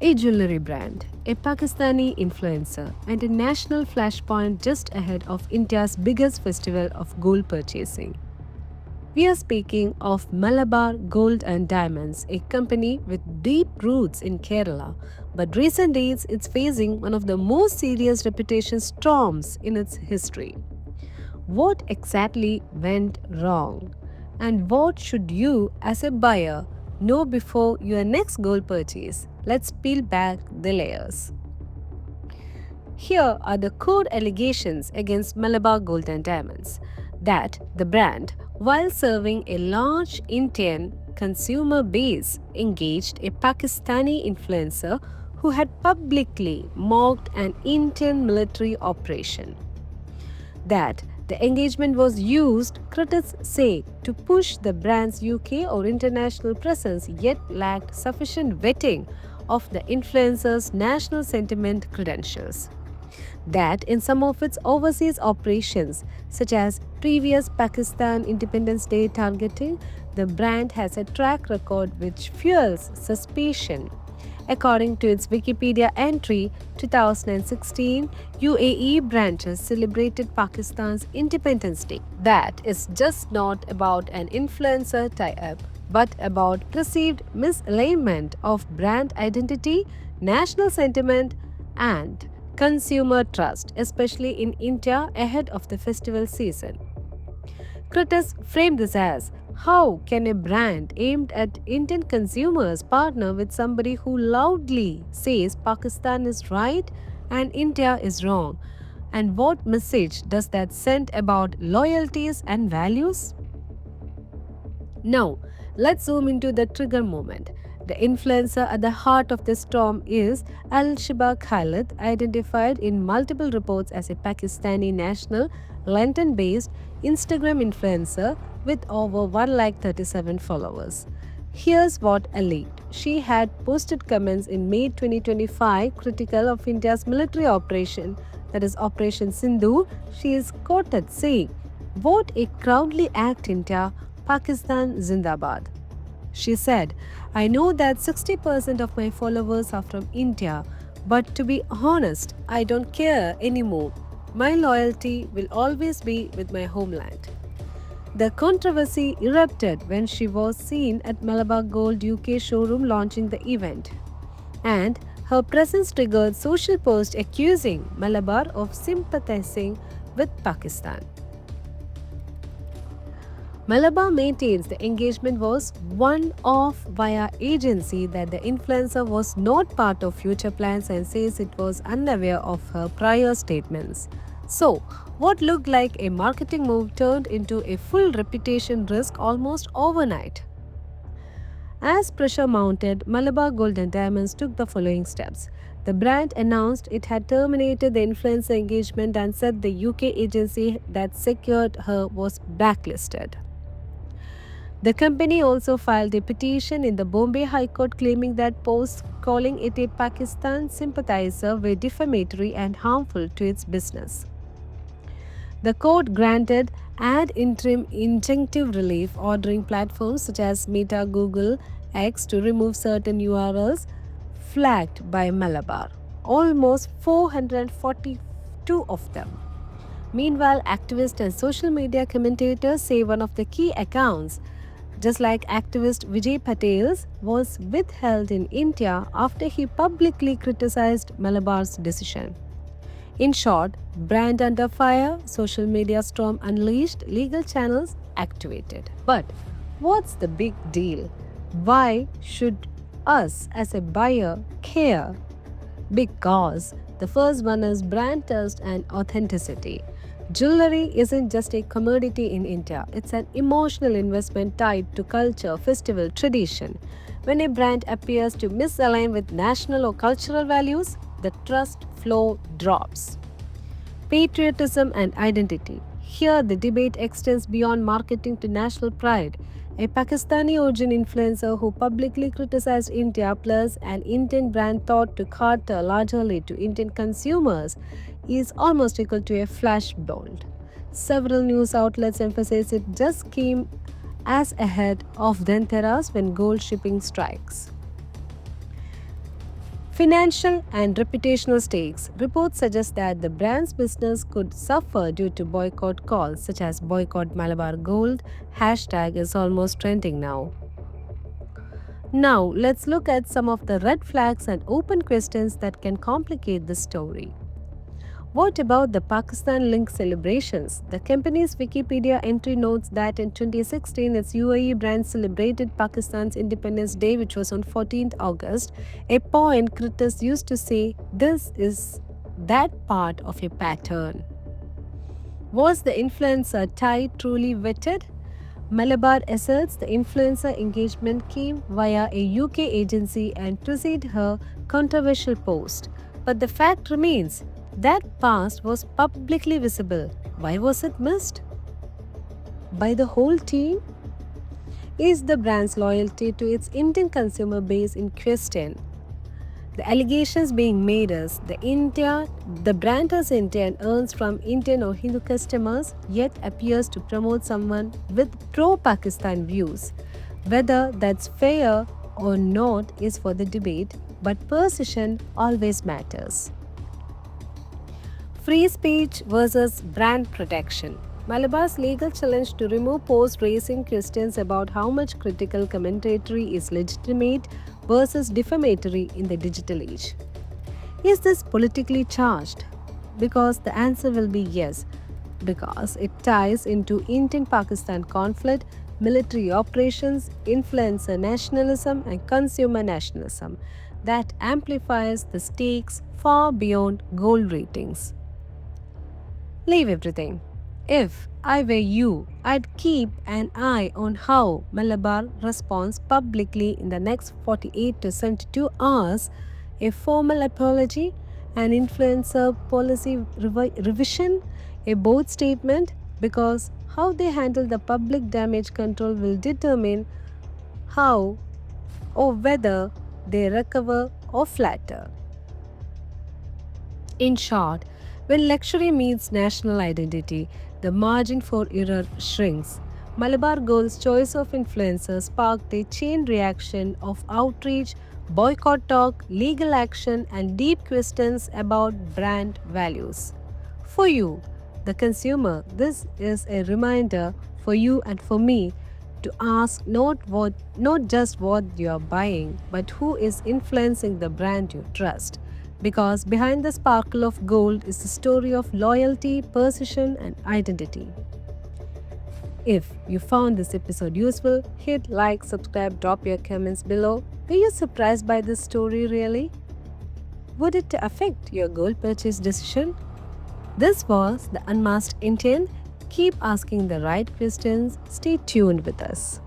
A jewellery brand, a Pakistani influencer, and a national flashpoint just ahead of India's biggest festival of gold purchasing. We are speaking of Malabar Gold and Diamonds, a company with deep roots in Kerala, but recent days it's facing one of the most serious reputation storms in its history. What exactly went wrong? And what should you, as a buyer, know before your next gold purchase? Let's peel back the layers. Here are the core allegations against Malabar Gold and Diamonds that the brand, while serving a large Indian consumer base, engaged a Pakistani influencer who had publicly mocked an Indian military operation. That the engagement was used, critics say, to push the brand's UK or international presence, yet lacked sufficient vetting of the influencer's national sentiment credentials. That in some of its overseas operations, such as previous Pakistan Independence Day targeting, the brand has a track record which fuels suspicion. According to its Wikipedia entry, 2016 UAE branches celebrated Pakistan's Independence Day. That is just not about an influencer tie-up, but about perceived misalignment of brand identity, national sentiment, and consumer trust, especially in India ahead of the festival season. Critics frame this as, how can a brand aimed at Indian consumers partner with somebody who loudly says Pakistan is right and India is wrong? And what message does that send about loyalties and values? Now, let's zoom into the trigger moment. The influencer at the heart of the storm is Alishba Khalid, identified in multiple reports as a Pakistani national, London based Instagram influencer with over 137 followers. Here's what alleged. She had posted comments in May 2025 critical of India's military operation, that is Operation Sindoor. She is quoted saying, "What a cowardly act, India, Pakistan Zindabad." She said, "I know that 60% of my followers are from India, but to be honest, I don't care anymore. My loyalty will always be with my homeland." The controversy erupted when she was seen at Malabar Gold UK showroom launching the event, and her presence triggered social posts accusing Malabar of sympathizing with Pakistan. Malabar maintains the engagement was one-off via agency, that the influencer was not part of future plans, and says it was unaware of her prior statements. So, what looked like a marketing move turned into a full reputation risk almost overnight. As pressure mounted, Malabar Gold and Diamonds took the following steps. The brand announced it had terminated the influencer engagement and said the UK agency that secured her was blacklisted. The company also filed a petition in the Bombay High Court claiming that posts calling it a Pakistan sympathizer were defamatory and harmful to its business. The court granted ad interim injunctive relief, ordering platforms such as Meta, Google, X to remove certain URLs flagged by Malabar, almost 442 of them. Meanwhile, activists and social media commentators say one of the key accounts, just like activist Vijay Patel's, was withheld in India after he publicly criticized Malabar's decision. In short, brand under fire, social media storm unleashed, legal channels activated. But what's the big deal? Why should us as a buyer care? Because the first one is brand trust and authenticity. Jewellery isn't just a commodity in India, it's an emotional investment tied to culture, festival, tradition. When a brand appears to misalign with national or cultural values, the trust flow drops. Patriotism and identity. Here, the debate extends beyond marketing to national pride. A Pakistani origin influencer who publicly criticized India, plus an Indian brand thought to cater largely to Indian consumers, is almost equal to a flashpoint. Several news outlets emphasize it just came as ahead of Dhanteras when gold shipping strikes. Financial and reputational stakes. Reports suggest that the brand's business could suffer due to boycott calls, such as Boycott Malabar Gold. Hashtag is almost trending now. Now, let's look at some of the red flags and open questions that can complicate the story. What about the Pakistan link celebrations? The company's Wikipedia entry notes that in 2016, its UAE brand celebrated Pakistan's Independence Day, which was on 14th August, a point critics used to say this is that part of a pattern. Was the influencer tie truly vetted? Malabar asserts the influencer engagement came via a UK agency and preceded her controversial post. But the fact remains that past was publicly visible. Why was it missed? By the whole team? Is the brand's loyalty to its Indian consumer base in question? The allegations being made is the brand is Indian earns from Indian or Hindu customers, yet appears to promote someone with pro-Pakistan views. Whether that's fair or not is for the debate, but precision always matters. Free speech versus brand protection. Malabar's legal challenge to remove posts raising questions about how much critical commentary is legitimate versus defamatory in the digital age. Is this politically charged? Because the answer will be yes, because it ties into Indian-Pakistan conflict, military operations, influencer nationalism, and consumer nationalism that amplifies the stakes far beyond gold ratings. Leave everything. If I were you, I'd keep an eye on how Malabar responds publicly in the next 48 to 72 hours. A formal apology, an influencer policy revision, a board statement, because how they handle the public damage control will determine how or whether they recover or flatter. In short, when luxury meets national identity, the margin for error shrinks. Malabar Gold's choice of influencers sparked a chain reaction of outrage, boycott talk, legal action, and deep questions about brand values. For you, the consumer, this is a reminder for you and for me to ask not just what you are buying, but who is influencing the brand you trust. Because behind the sparkle of gold is the story of loyalty, precision, and identity. If you found this episode useful, hit like, subscribe, drop your comments below. Were you surprised by this story really? Would it affect your gold purchase decision? This was the Unmasked Indian. Keep asking the right questions. Stay tuned with us.